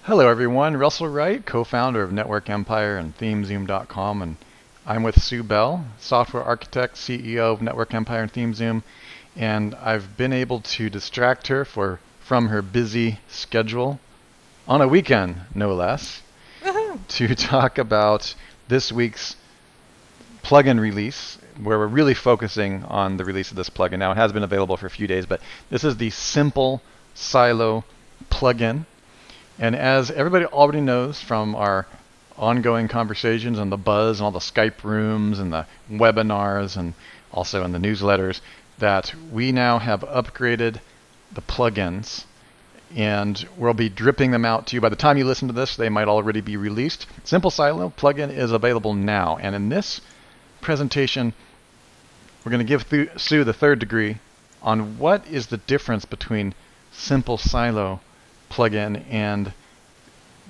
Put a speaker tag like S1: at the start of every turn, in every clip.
S1: Hello everyone, Russell Wright, co-founder of Network Empire and ThemeZoom.com, and I'm with Sue Bell, software architect, CEO of Network Empire and ThemeZoom, and I've been able to distract her from her busy schedule on a weekend, no less,
S2: Woohoo!
S1: to talk about this week's plugin release, where we're really focusing on the release of this plugin. Now, it has been available for a few days, but this is the Simple Silo plugin. And as everybody already knows from our ongoing conversations and the buzz and all the Skype rooms and the webinars and also in the newsletters, that we now have upgraded the plugins and we'll be dripping them out to you. By the time you listen to this, they might already be released. Simple Silo plugin is available now. And in this presentation, we're going to give Sue the third degree on what is the difference between Simple Silo plugin and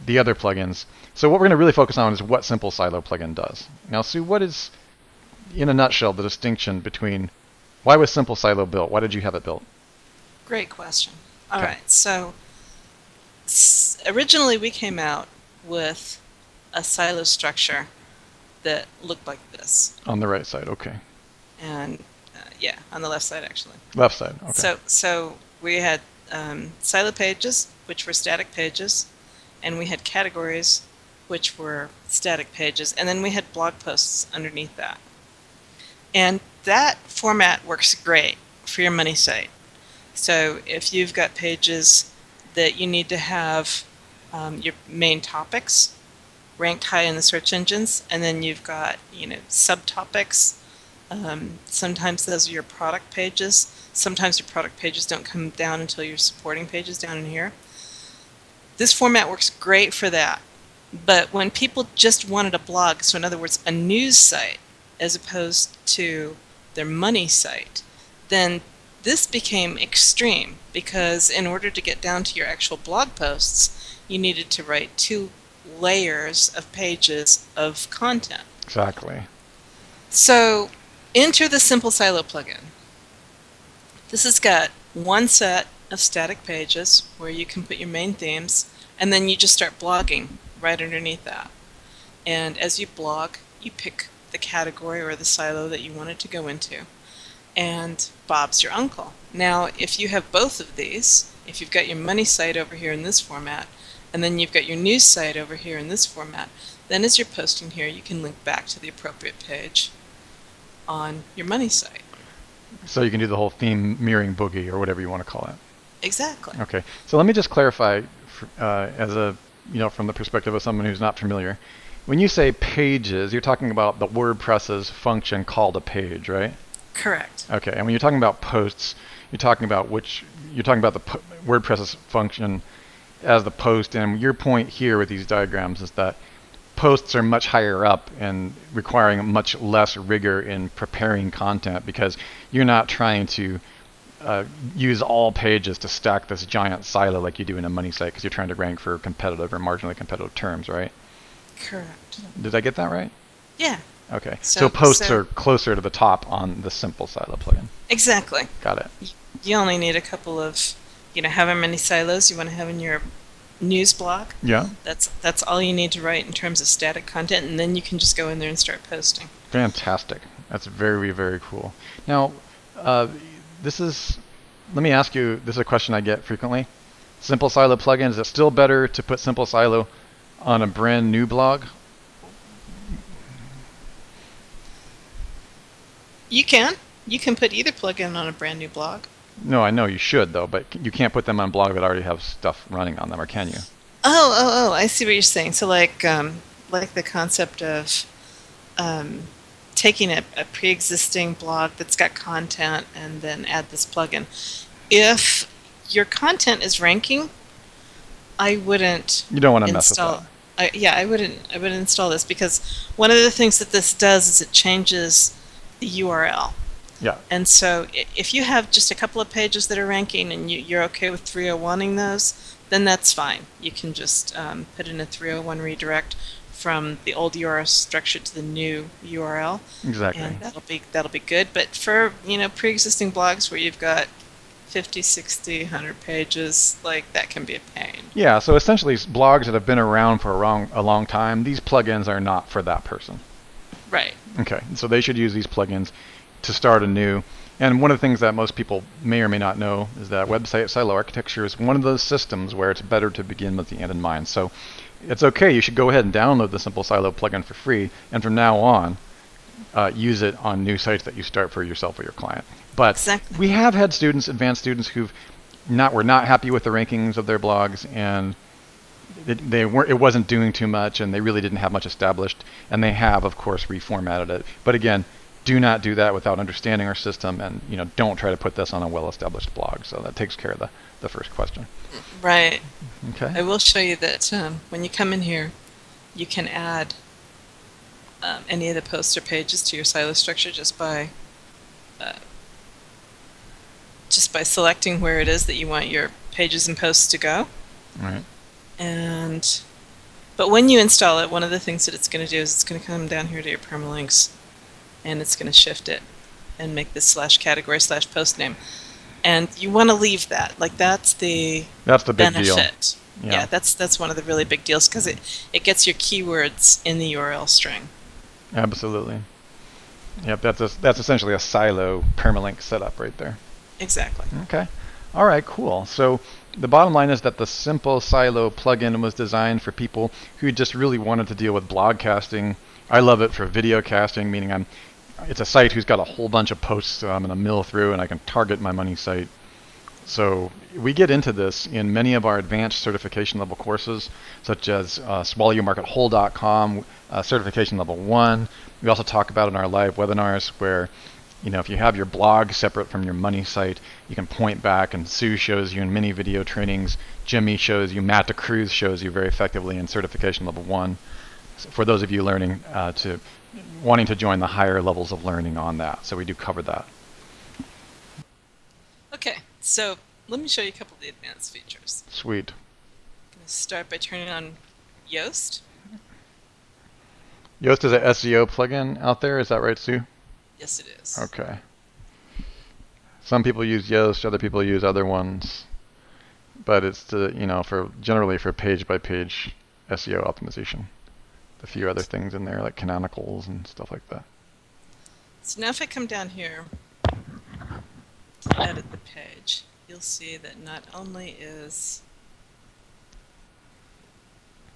S1: the other plugins. So what we're going to really focus on is what Simple Silo plugin does. Now, Sue, what is, in a nutshell, the distinction between why was Simple Silo built? Why did you have it built?
S2: Great question. All
S1: Okay.
S2: right, so originally we came out with a silo structure that looked like this,
S1: On the right side, okay.
S2: and yeah, on the left side actually.
S1: Left side, okay.
S2: So we had silo pages, which were static pages, and we had categories, which were static pages, and then we had blog posts underneath that. And that format works great for your money site. So if you've got pages that you need to have your main topics ranked high in the search engines, and then you've got subtopics. Sometimes those are your product pages. Sometimes your product pages don't come down until your supporting pages down in here. This format works great for that. But when people just wanted a blog, so in other words, a news site, as opposed to their money site, then this became extreme because in order to get down to your actual blog posts, you needed to write 2 layers of pages of content.
S1: Exactly.
S2: So enter the Simple Silo plugin. This has got one set of static pages where you can put your main themes, and then you just start blogging right underneath that. And as you blog, you pick the category or the silo that you want it to go into, and Bob's your uncle. Now, if you have both of these, if you've got your money site over here in this format, and then you've got your news site over here in this format, then as you're posting here, you can link back to the appropriate page on your money site.
S1: So you can do the whole theme mirroring boogie or whatever you want to call it.
S2: Exactly.
S1: Okay. So let me just clarify, as a from the perspective of someone who's not familiar. When you say pages, you're talking about the WordPress's function called a page, right?
S2: Correct.
S1: Okay. And when you're talking about posts, you're talking about the WordPress's function as the post. And your point here with these diagrams is that posts are much higher up and requiring much less rigor in preparing content because you're not trying to use all pages to stack this giant silo like you do in a money site because you're trying to rank for competitive or marginally competitive terms, right?
S2: Correct.
S1: Did I get that right?
S2: Yeah.
S1: Okay. So
S2: So,
S1: posts
S2: so
S1: are closer to the top on the Simple Silo plugin.
S2: exactly.
S1: Got it.
S2: You only need a couple of, however many silos you want to have in your news blog.
S1: Yeah.
S2: That's all you need to write in terms of static content, and then you can just go in there and start posting.
S1: Fantastic. That's very, very cool. Now, this is, let me ask you, this is a question I get frequently. Simple Silo plugin, is it still better to put Simple Silo on a brand new blog?
S2: You can. You can put either plugin on a brand new blog.
S1: No, I know you should though, but you can't put them on blog that already have stuff running on them, or can you?
S2: I see what you're saying. So like the concept of um, taking a pre-existing blog that's got content and then add this plugin. If your content is ranking, I wouldn't
S1: You don't want to mess with
S2: install.
S1: that.
S2: I wouldn't. I wouldn't install this because one of the things that this does is it changes the URL.
S1: Yeah,
S2: And so if you have just a couple of pages that are ranking and you're okay with 301ing those, then that's fine. You can just put in a 301 redirect from the old URL structure to the new URL,
S1: exactly.
S2: and that'll be good. But for pre-existing blogs where you've got 50, 60, 100 pages, like that can be a pain.
S1: Yeah, so essentially blogs that have been around for a long time, these plugins are not for that person.
S2: Right.
S1: Okay, so they should use these plugins to start anew. And one of the things that most people may or may not know is that website silo architecture is one of those systems where it's better to begin with the end in mind. So it's okay, you should go ahead and download the Simple Silo plugin for free, and from now on, use it on new sites that you start for yourself or your client. But
S2: Exactly.
S1: we have had students, advanced students, who were not happy with the rankings of their blogs, and it wasn't doing too much, and they really didn't have much established, and they have, of course, reformatted it. But again, do not do that without understanding our system, and don't try to put this on a well-established blog. So that takes care of the first question.
S2: Right.
S1: Okay.
S2: I will show you that when you come in here, you can add any of the posts or pages to your silo structure just by selecting where it is that you want your pages and posts to go.
S1: All right.
S2: But when you install it, one of the things that it's going to do is it's going to come down here to your permalinks, and it's going to shift it and make this /category/post name. And you want to leave that. Like that's the
S1: big
S2: benefit.
S1: deal.
S2: Yeah, that's one of the really big deals because it gets your keywords in the URL string.
S1: Absolutely. Yep, that's essentially a silo permalink setup right there.
S2: Exactly.
S1: Okay. All right, cool. So the bottom line is that the Simple Silo plugin was designed for people who just really wanted to deal with blog casting. I love it for video casting, meaning it's a site who's got a whole bunch of posts I'm going to mill through, and I can target my money site. So we get into this in many of our advanced certification level courses, such as swallowyourmarketwhole.com, certification level 1. We also talk about in our live webinars where, if you have your blog separate from your money site, you can point back, and Sue shows you in many video trainings, Jimmy shows you, Matt DeCruz shows you very effectively in certification level 1. So for those of you wanting to join the higher levels of learning on that. So we do cover that.
S2: Okay, so let me show you a couple of the advanced features.
S1: Sweet.
S2: I'm going to start by turning on Yoast.
S1: Yoast is an SEO plugin out there, is that right, Sue?
S2: Yes, it is.
S1: Okay. Some people use Yoast, other people use other ones, but it's generally for page-by-page SEO optimization. A few other things in there like canonicals and stuff like that.
S2: So now if I come down here to edit the page, you'll see that not only is...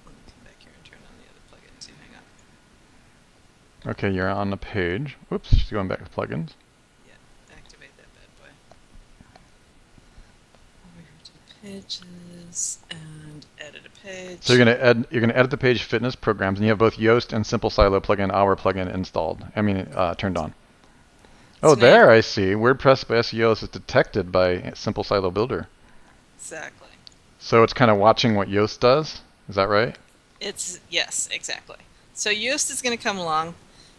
S2: Let me come back here and turn on the other plugin too. Hang on.
S1: Okay, you're on the page. Whoops, just going back to plugins.
S2: Yeah, activate that bad boy. Over here to pages and edit a page.
S1: So you're gonna edit the page fitness programs, and you have both Yoast and Simple Silo plugin, our plugin installed. Turned on. Oh,
S2: So
S1: there I see. WordPress by SEO is detected by Simple Silo Builder.
S2: Exactly.
S1: So it's kind of watching what Yoast does. Is that right?
S2: Yes, exactly. So Yoast is going to come along,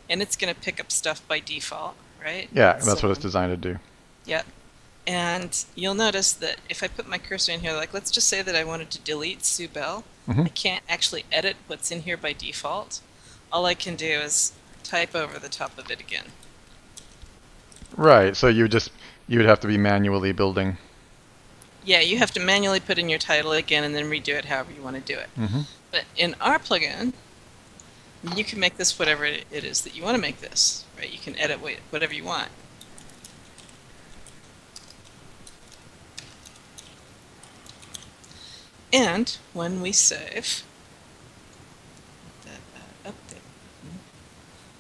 S2: and it's going to pick up stuff by default, right?
S1: Yeah, that's what it's designed to do.
S2: Yep. And you'll notice that if I put my cursor in here, like let's just say that I wanted to delete Sue Bell, I can't actually edit what's in here by default. All I can do is type over the top of it again.
S1: Right. So you would have to be manually building.
S2: Yeah, you have to manually put in your title again and then redo it however you want to do it. But in our plugin, you can make this whatever it is that you want to make this, right? You can edit whatever you want. And when we save, that update,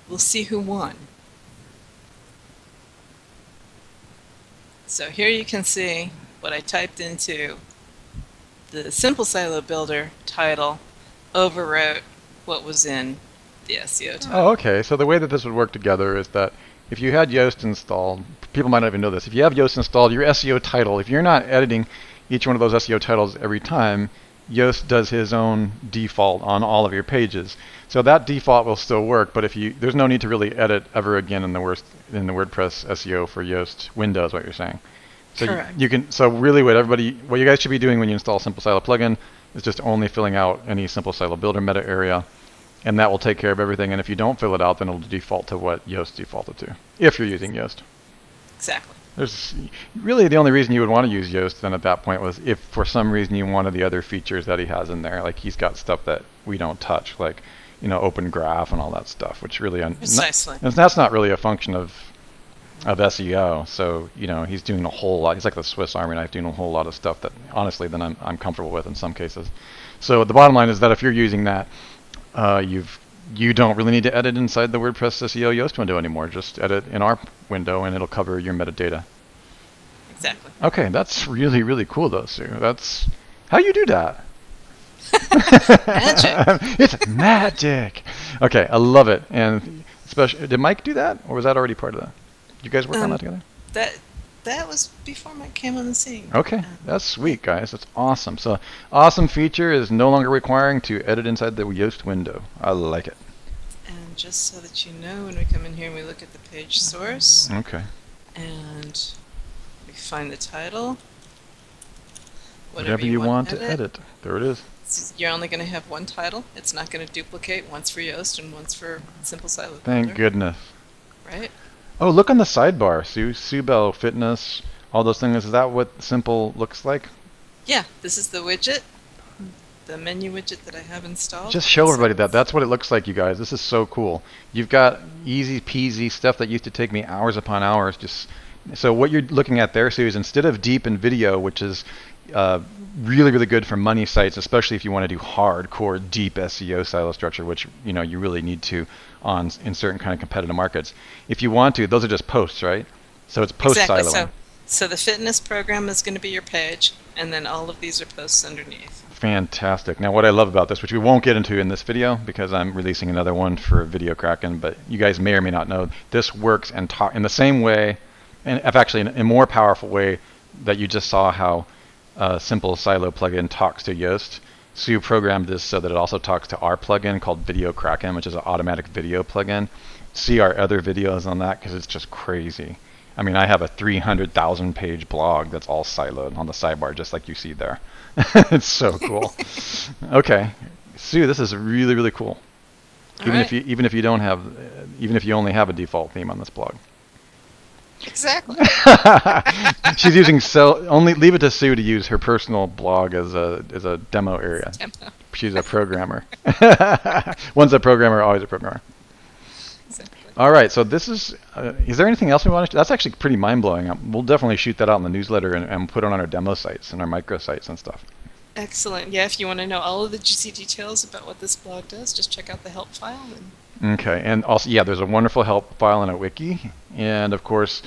S2: we'll see who won. So here you can see what I typed into the Simple Silo Builder title overwrote what was in the SEO title.
S1: Oh, okay. So the way that this would work together is that if you had Yoast installed, people might not even know this. If you have Yoast installed, your SEO title, if you're not editing each one of those SEO titles every time, Yoast does his own default on all of your pages. So that default will still work, but there's no need to really edit ever again in the WordPress SEO for Yoast Windows, what you're saying. So
S2: Correct.
S1: So really what you guys should be doing when you install Simple Silo plugin is just only filling out any Simple Silo Builder meta area, and that will take care of everything. And if you don't fill it out, then it'll default to what Yoast defaulted to, if you're using Yoast.
S2: Exactly.
S1: There's really the only reason you would want to use Yoast then at that point was if for some reason you wanted the other features that he has in there. Like he's got stuff that we don't touch, like open graph and all that stuff, which really
S2: Precisely.
S1: that's not really a function of SEO. So he's doing a whole lot. He's like the Swiss Army knife, doing a whole lot of stuff that honestly then I'm comfortable with in some cases. So the bottom line is that if you're using that, you don't really need to edit inside the WordPress SEO Yoast window anymore. Just edit in our window and it'll cover your metadata.
S2: Exactly.
S1: Okay, that's really, really cool though, Sue. That's how you do that.
S2: Magic.
S1: It's magic. Okay, I love it. And especially, did Mike do that, or was that already part of that? Did you guys work on that together?
S2: That was before Mike came on the scene.
S1: Okay, that's sweet, guys. That's awesome. So, awesome feature is no longer requiring to edit inside the Yoast window. I like it.
S2: And just so that you know, when we come in here and we look at the page source,
S1: okay,
S2: and we find the title,
S1: whatever you want to edit, there it is.
S2: You're only going to have one title. It's not going to duplicate once for Yoast and once for Simple Silo.
S1: Thank goodness.
S2: Right?
S1: Oh, look on the sidebar, Sue Bell Fitness, all those things. Is that what Simple looks like?
S2: Yeah, this is the widget, the menu widget that I have installed.
S1: Just show everybody that. That's what it looks like, you guys. This is so cool. You've got easy peasy stuff that used to take me hours upon hours. So what you're looking at there, Sue, is instead of deep in video, which is really, really good for money sites, especially if you want to do hardcore deep SEO silo structure, which you really need to in certain kind of competitive markets. If you want to, those are just posts, right? So it's post siloing.
S2: Exactly. So the fitness program is going to be your page, and then all of these are posts underneath.
S1: Fantastic. Now what I love about this, which we won't get into in this video because I'm releasing another one for Video Kraken, but you guys may or may not know, this works and in the same way, and actually in a more powerful way that you just saw how Simple Silo plugin talks to Yoast. Sue programmed this so that it also talks to our plugin called Video Kraken, which is an automatic video plugin. See our other videos on that because it's just crazy. I mean, I have a 300,000 page blog that's all siloed on the sidebar, just like you see there. It's so cool. Okay, Sue, this is really, really cool. Even if you don't have, even if you only have a default theme on this blog.
S2: Exactly.
S1: She's using only leave it to Sue to use her personal blog as a demo area. She's a programmer. Once a programmer, always a programmer.
S2: Exactly.
S1: All right, so this is there anything else we want to that's actually pretty mind-blowing. We'll definitely shoot that out in the newsletter and put it on our demo sites and our micro sites and stuff.
S2: Excellent. Yeah, if you want to know all of the juicy details about what this blog does, just check out the help file.
S1: Okay, and also, yeah, there's a wonderful help file in a wiki, and of course,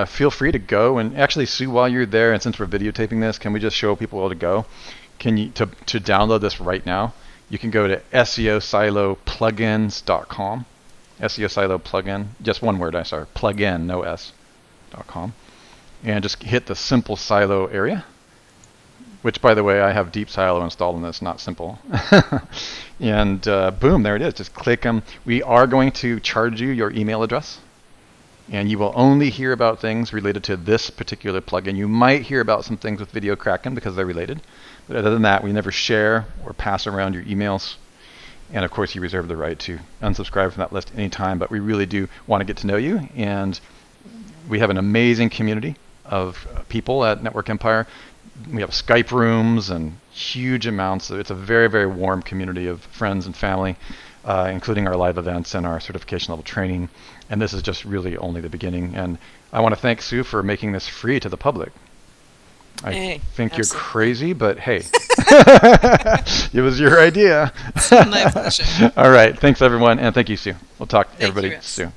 S1: feel free to go and actually, Sue, while you're there, and since we're videotaping this, can we just show people where to go? Can you to download this right now? You can go to SEOSiloPlugins.com, SEO Silo plugin, just one word, plugin, no s.com, and just hit the Simple Silo area. Which, by the way, I have Deep Silo installed in this, not Simple. And boom, there it is. Just click them. We are going to charge you your email address. And you will only hear about things related to this particular plugin. You might hear about some things with Video Kraken because they're related. But other than that, we never share or pass around your emails. And of course, you reserve the right to unsubscribe from that list anytime. But we really do want to get to know you. And we have an amazing community of people at Network Empire. We have Skype rooms and huge amounts. It's a very, very warm community of friends and family, including our live events and our certification level training. And this is just really only the beginning. And I want to thank Sue for making this free to the public. I think you're crazy, but hey, it was your idea.
S2: My pleasure.
S1: All right. Thanks, everyone. And thank you, Sue. We'll talk to everybody soon.